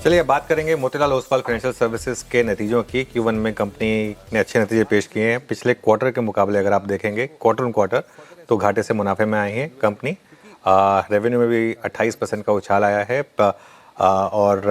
चलिए अब बात करेंगे मोतीलाल ओसवाल फाइनेंशियल सर्विसेज के नतीजों की। Q1 में कंपनी ने अच्छे नतीजे पेश किए हैं। पिछले क्वार्टर के मुकाबले अगर आप देखेंगे क्वार्टर ऑन क्वार्टर तो घाटे से मुनाफे में आई है कंपनी। रेवेन्यू में भी 28% का उछाल आया है और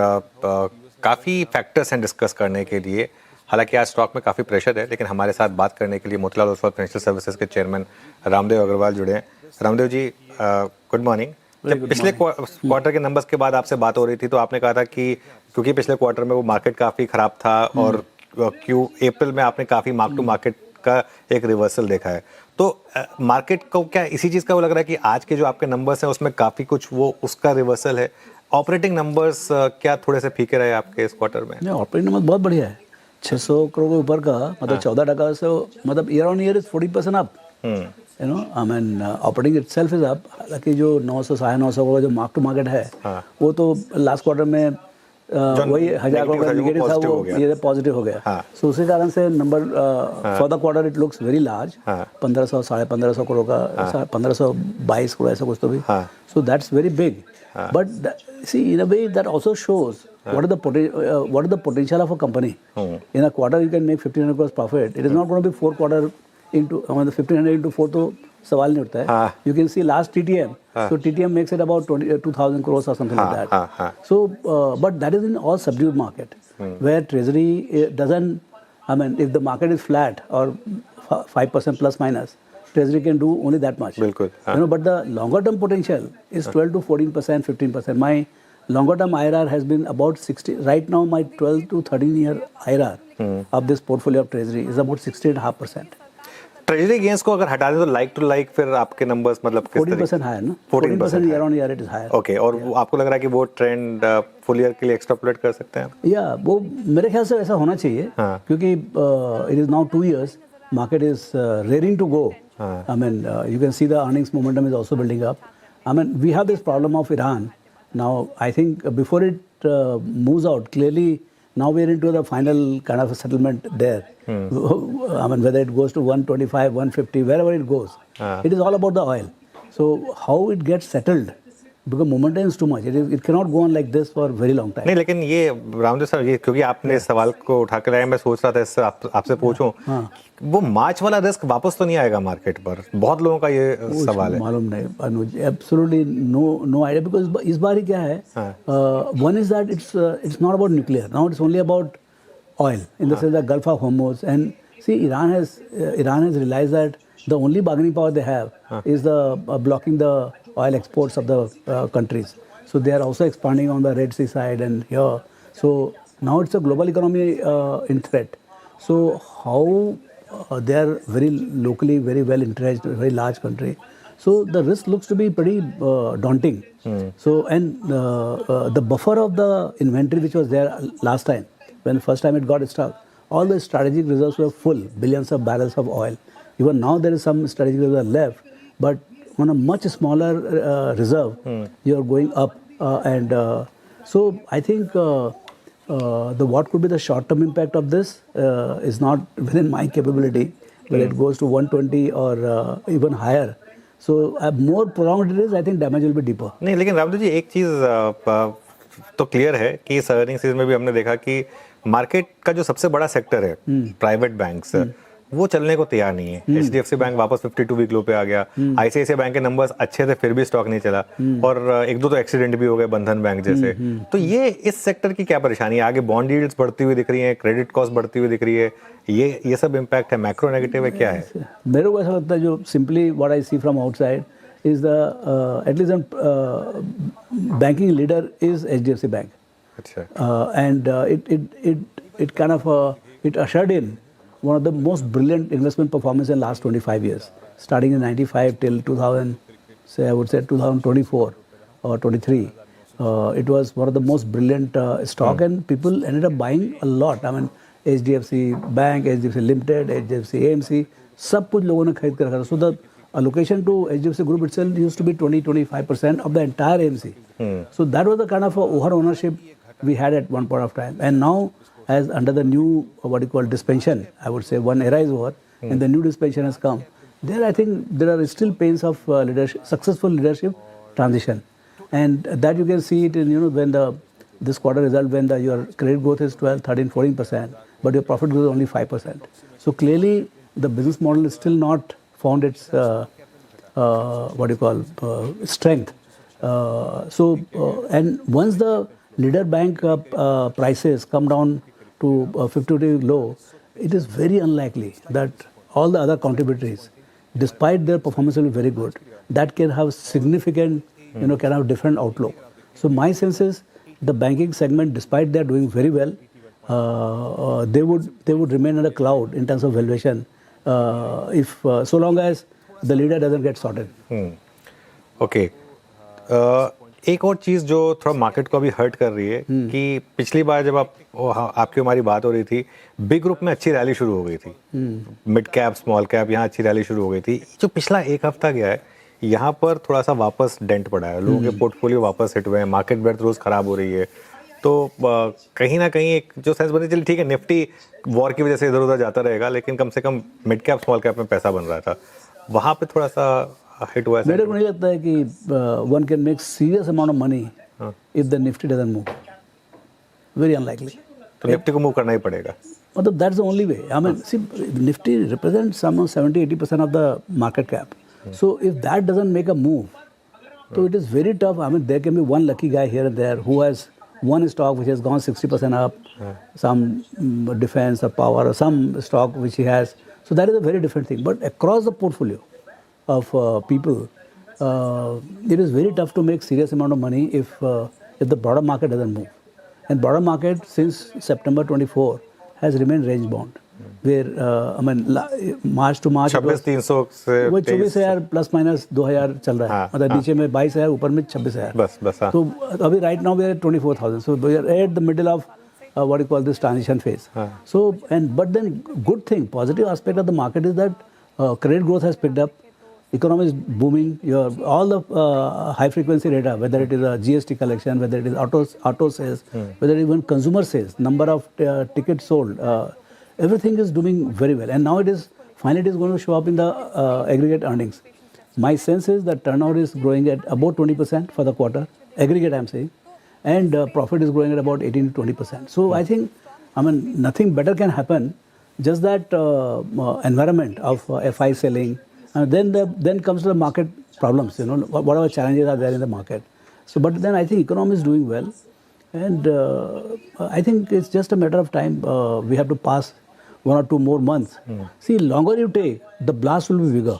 काफ़ी फैक्टर्स हैं डिस्कस करने के लिए। हालांकि आज स्टॉक में काफ़ी प्रेशर है, लेकिन हमारे साथ बात करने के लिए मोतीलाल ओसवाल फाइनेंशियल सर्विसेज के चेयरमैन रामदेव अग्रवाल जुड़े हैं। Ramdev ji, good morning. जब पिछले क्वार्टर के नंबर्स के बाद आपसे बात हो रही थी तो आपने कहा था कि क्योंकि पिछले क्वार्टर में वो मार्केट काफ़ी ख़राब था और अप्रैल में आपने काफ़ी मार्क टू मार्केट का एक रिवर्सल देखा है, तो मार्केट को क्या इसी चीज़ का वो लग रहा है कि आज के जो आपके नंबर्स हैं उसमें काफ़ी कुछ वो उसका रिवर्सल है? ऑपरेटिंग नंबर्स क्या थोड़े से फीके रहे आपके इस क्वार्टर में? नहीं, ऑपरेटिंग नंबर बहुत बढ़िया है। 600 करोड़ के ऊपर का मतलब 14% से मतलब year on year is 40% up. You know I mean operating itself is up. हालांकि जो 900 950 करोड़ जो मार्क टू मार्केट है वो तो लास्ट क्वार्टर में वही 1000 करोड़ का नेगेटिव था, वो ये पॉजिटिव हो गया। सो उसी कारण से number for the quarter it looks very large. 1500 1550 crore का 1522 करोड़ ऐसा कुछ तो भी। So that's very big, but see, in a way that also shows what is the potential of a company. In a quarter you can make 1500 crores profit. It is not going to be 4 quarter into 1500 into 4 तो सवाल नहीं उठता है. You can see last TTM. So TTM makes it about 2000 crores or something like that. So but that is in all subdued market where treasury doesn't, I mean if the market is flat or 5% plus minus, treasury can do only that much. बिल्कुल, you know, but the longer term potential is 12 to 14%, 15%. My longer term IRR has been about 60. Right now my 12 to 13 year IRR of this portfolio of treasury is about 60.5%. Treasury gains को अगर हटा दें तो like to like फिर आपके numbers मतलब 14% higher ना, 14% year on year it is higher. Okay, और आपको लग रहा है कि वो ट्रेंड फुल ईयर के लिए एक्सट्रापोलेट कर सकते हैं? या वो मेरे ख्याल से ऐसा होना चाहिए क्योंकि it is now 2 years market is raring to go. I mean you can see the earnings momentum is also building up. I mean we have this problem of Iran now. I think before it moves out clearly, now we are into the final kind of a settlement there. I mean whether it goes to 125, 150, wherever it goes, it is all about the oil. So how it gets settled, because momentum is too much. It cannot go on like this for very long time. नहीं, लेकिन ये Ramdev sir, ये क्योंकि आपने इस सवाल को उठा कर लाया, मैं सोच रहा था इससे आपसे पूछूं वो मार्च वाला रिस्क वापस तो नहीं आएगा मार्केट पर? बहुत लोगों का ये सवाल है। मालूम नहीं अनुज, एब्सोल्युटली नो आइडिया, बिकॉज इस बार ही क्या है, one is that it's not about nuclear, now it's only about oil in the sense that Gulf of Hormuz. And see, Iran has realized that the only bargaining power they have is the blocking the oil exports of the countries. So they are also expanding on the Red Sea side and here. So now it's a global economy in threat. So how they are very locally very well entrenched, very large country. So the risk looks to be pretty daunting. So and the buffer of the inventory which was there last time, when first time it got stuck, all the strategic reserves were full, billions of barrels of oil. Even now there is some strategic reserve left, but on a much smaller reserve, you are going up. And so I think what could be the short-term impact of this is not within my capability, whether it goes to 120 or even higher. So more prolonged it is, I think damage will be deeper. नहीं, लेकिन रामदेव जी एक चीज़ तो clear है कि इस earning season में भी हमने देखा कि मार्केट का जो सबसे बड़ा सेक्टर है प्राइवेट बैंक्स, वो चलने को तैयार नहीं है। HDFC बैंक वापस 52 वीक लो पे आ गया। ICICI बैंक के नंबर्स अच्छे थे फिर भी स्टॉक नहीं चला, और एक दो तो एक्सीडेंट भी हो गए बंधन बैंक जैसे। तो ये इस सेक्टर की क्या परेशानी है? आगे बॉन्ड यील्ड्स बढ़ती हुई दिख रही हैं, क्रेडिट कॉस्ट बढ़ती हुई दिख रही है, ये सब इम्पैक्ट है, मैक्रो नेगेटिव है, क्या है? मेरे को ऐसा लगता है जो simply what I see from outside is at least banking leader is HDFC Bank. And it kind of it ushered in one of the most brilliant investment performance in last 25 years, starting in 95 till 2000, say I would say 2024 or 23. It was one of the most brilliant stock, and people ended up buying a lot. I mean HDFC Bank, HDFC Limited, HDFC AMC, सब कुछ लोगों ने खरीद कर रखा था. So the allocation to HDFC Group itself used to be 20-25% of the entire AMC. So that was the kind of over ownership we had at one point of time. And now, as under the new what you call dispensation, I would say one era is over, and the new dispensation has come. There, I think there are still pains of leadership, successful leadership transition, and that you can see it in when the this quarter result when your credit growth is 12, 13, 14%, but your profit growth is only 5%. So clearly, the business model is still not found its strength. And once the leader bank prices come down to 50-day low, it is very unlikely that all the other contributors, despite their performance will be very good, that can have significant, can have different outlook. So my sense is the banking segment, despite they are doing very well, they would remain in a cloud in terms of valuation if so long as the leader doesn't get sorted. Okay एक और चीज़ जो थोड़ा market को अभी hurt कर रही है कि पिछली बार जब आपकी हमारी बात हो रही थी, बिग ग्रुप में अच्छी रैली शुरू हो गई थी, मिड कैप स्मॉल कैप यहाँ अच्छी रैली शुरू हो गई थी। जो पिछला एक हफ्ता गया है यहाँ पर थोड़ा सा वापस डेंट पड़ा है, लोगों के पोर्टफोलियो वापस हिट हुए हैं, मार्केट ब्रेथ रोज खराब हो रही है। तो कहीं ना कहीं एक जो सेंस बनी चली, ठीक है निफ्टी वॉर की वजह से इधर उधर जाता रहेगा, लेकिन कम से कम मिड कैप स्मॉल कैप में पैसा बन रहा था, वहाँ पे थोड़ा सा हिट हुआ है। मेरे को नहीं लगता है कि one can make serious amount of money if the Nifty doesn't move, very unlikely. तो निफ्टी को मूव करना ही पड़ेगा, मतलब that's the only way. I mean see Nifty represents some 70-80% of the market cap, so if that doesn't make a move, so it is very tough. I mean, there can be one lucky guy here and there who has one stock which has gone 60% up, some defense or power or some stock which he has. So that is a very different thing. But across the portfolio of people, it is very tough to make serious amount of money if the broader market doesn't move. And broader market since September 24 has remained range bound. Where I mean March to March 26,300 से वो 24,000 plus minus 2,000 चल रहा है, मतलब नीचे में 22,000 ऊपर में 26,000 बस। तो अभी right now we are 24,000, so we are at the middle of what you call this transition phase. So but then good thing, positive aspect of the market is that credit growth has picked up, economy is booming, all the high frequency data, whether it is a GST collection, whether it is auto sales, whether it is even consumer sales, number of tickets sold, everything is doing very well, and now it is finally going to show up in the aggregate earnings. My sense is that turnover is growing at about 20% for the quarter, aggregate I'm saying, and profit is growing at about 18 to 20%. So I think, I mean, nothing better can happen, just that environment of FI selling, and then comes to the market problems, whatever challenges are there in the market. So, but then I think economy is doing well, and I think it's just a matter of time. We have to pass 1 or 2 more months. See, longer you take, the blast will be bigger.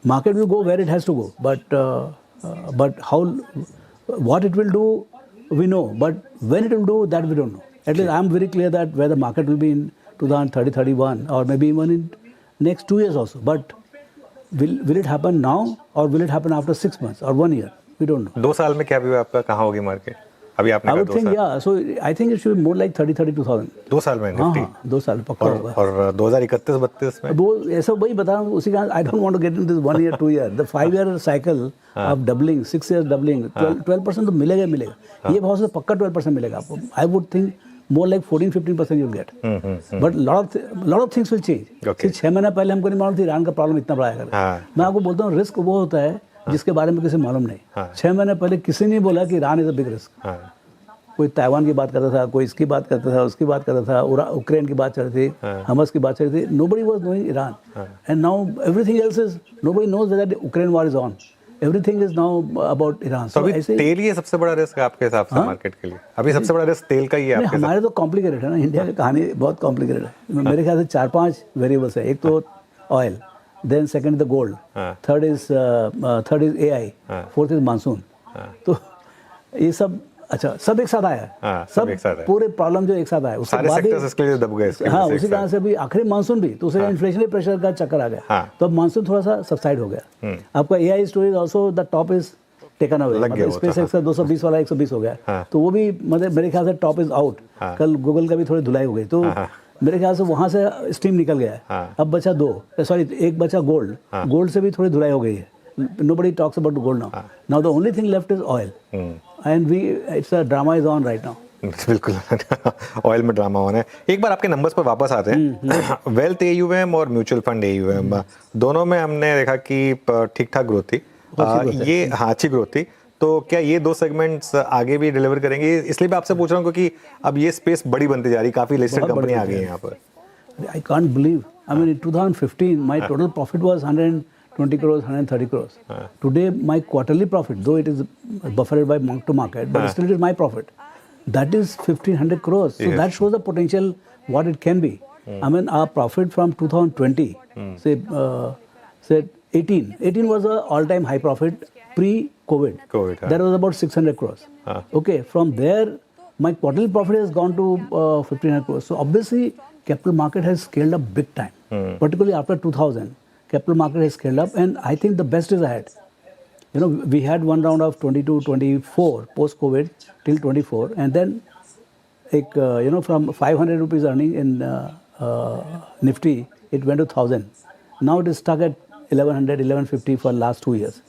Market will go where it has to go, but how, what it will do, we know. But when it will do, that we don't know. At least I am very clear that where the market will be in 2030, 31, or maybe even in next 2 years also. But will it happen now, or will it happen after 6 months or 1 year? We don't know. 2 साल में क्या view आपका, कहाँ होगी market? अभी आपने I would think, yeah. So I think it should be more like 30,000-32,000. 2 साल में निफ्टी? हाँ, 2 साल पक्का होगा। और 2031-32 में? वो ऐसा वही बता रहा हूँ, उसी का I don't want to get into this 1 year, 2 year. The 5 year cycle of doubling, 6 years doubling, 12% तो मिलेगा मिलेगा। ये बहुत से पक्का 12% मिलेगा आपको। I would think more like 14-15% you'll get. But lot of things will change. Okay. 6 महीना पहले हमको नहीं मालूम थी ईरान का प्रॉब्लम इतना बड़ा है। मैं आपको बोलता हूँ रिस्क वो होता है जिसके बारे में किसी मालूम नहीं। 6 महीने पहले किसी ने बोला कि Iran is a big risk. कोई ताइवान की बात करता था, कोई इसकी बात करता था, उसकी बात करता था, यूक्रेन की बात चल रही थी, हमस की बात चल रही थी। Nobody was knowing Iran, and now everything else is, nobody knows whether the Ukraine war is on. Everything is now about Iran. तो अभी तेल ही सबसे बड़ा रिस्क है आपके हिसाब से मार्केट के लिए? अभी सबसे बड़ा रिस्क तेल का ही है आपके? हमारे तो कॉम्प्लिकेटेड है ना, इंडिया की कहानी बहुत कॉम्प्लिकेटेड है। मेरे ख्याल से 4-5 वेरिएबल्स है। एक तो oil, then second is the gold, third is AI, fourth is monsoon. तो ये सब अच्छा सब एक साथ आया है, सब एक साथ पूरे प्रॉब्लम जो एक साथ आया, उसके बाद इसके लिए दब गए। हाँ, उसी तरह से भी आखिरी मानसून भी, तो उसे इन्फ्लेशनरी प्रेशर का चक्कर आ गया, तो अब मानसून थोड़ा सा सबसाइड हो गया। आपका AI storage also the top is taken away, मतलब स्पेसएक्स का 220 वाला 120 हो गया, तो वो भी मतलब मेरे ख्याल से टॉप इज आउट। कल गूगल का भी थोड़ी धुलाई हो गई, तो मेरे ख्याल से वहां से स्टीम निकल गया है। अब बचा एक बचा गोल्ड से भी थोड़ी धुलाई हो गई है। Nobody talks about gold now. Now the only thing left is oil, and it's a drama is on right now. बिल्कुल ऑयल में ड्रामा होना है। एक बार आपके नंबर्स पर वापस आते हैं। वेल्थ AUM और म्यूचुअल फंड AUM दोनों में हमने देखा कि ठीक ठाक ग्रोथ थी। ये हाँ अच्छी ग्रोथ थी। तो क्या ये दो सेगमेंट्स आगे भी डिलीवर करेंगे? इसलिए मैं आपसे पूछ रहा हूँ क्योंकि अब ये स्पेस बड़ी बनती जा रही, काफी लिस्टेड कंपनी आ गई है यहाँ पर। I can't believe. I mean, in 2015, my total profit was 120 crores, 130 crores. Today, my quarterly profit, though it is buffered by mark to market, but still it is my profit. That is 1,500 crores. So that shows the potential what it can be. I mean, our profit from 2020, say 18 was a all-time high profit pre-COVID. That was about 600 crores. Okay, from there, my quarterly profit has gone to 1,500 crores. So obviously, capital market has scaled up big time, particularly after 2000. Capital market has scaled up, and I think the best is ahead. You know, we had one round of 22, 24 post-COVID till 24, and then, from 500 rupees earning in Nifty, it went to 1,000. Now it is stuck at 1,100, 1,150 for last 2 years.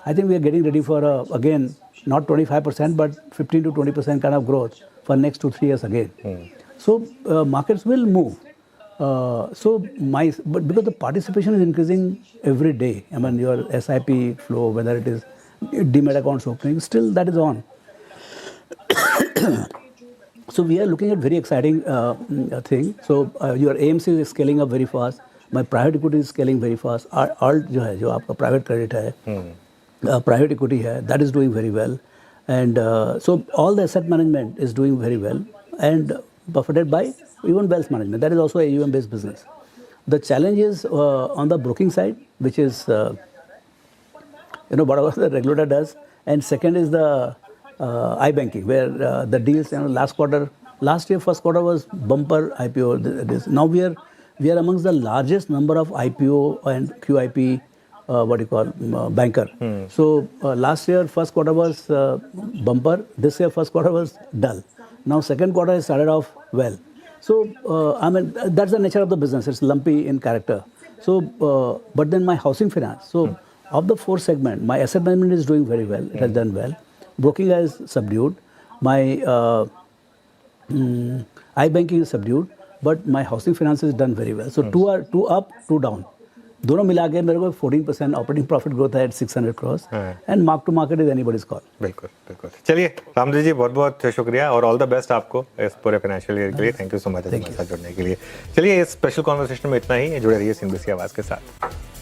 I think we are getting ready for again not 25% but 15 to 20% kind of growth for next 2-3 years again. So markets will move. But because the participation is increasing every day, I mean your SIP flow, whether it is demat accounts opening, still that is on. So we are looking at very exciting thing. So your AMC is scaling up very fast. My private equity is scaling very fast. Alt जो आपका private credit है, private equity है, that is doing very well. And so all the asset management is doing very well. And buffeted by even wealth management. That is also a AUM based business. The challenge is on the broking side, which is whatever the regulator does, and second is the iBanking, where the deals last year first quarter was bumper IPO. Now we are amongst the largest number of IPO and QIP banker. So last year first quarter was bumper. This year first quarter was dull. Now second quarter has started off well. So that's the nature of the business. It's lumpy in character. So but then my housing finance. So of the 4 segment, my asset management is doing very well. It has done well. Broking has subdued. My iBanking is subdued. But my housing finance has done very well. So two up, 2 down. दोनों मिला के मेरे को 14% operating profit growth है at 600 cross and mark to market is anybody's call. बिल्कुल बिल्कुल। चलिए रामदेव जी, बहुत बहुत शुक्रिया और ऑल द बेस्ट आपको इस पूरे फाइनेंशियल ईयर के लिए। थैंक यू सो मच हमारे साथ जुड़ने के लिए। चलिए इस स्पेशल कॉन्वर्सेशन में इतना ही। जुड़े रहिए CNBC आवाज़ के साथ।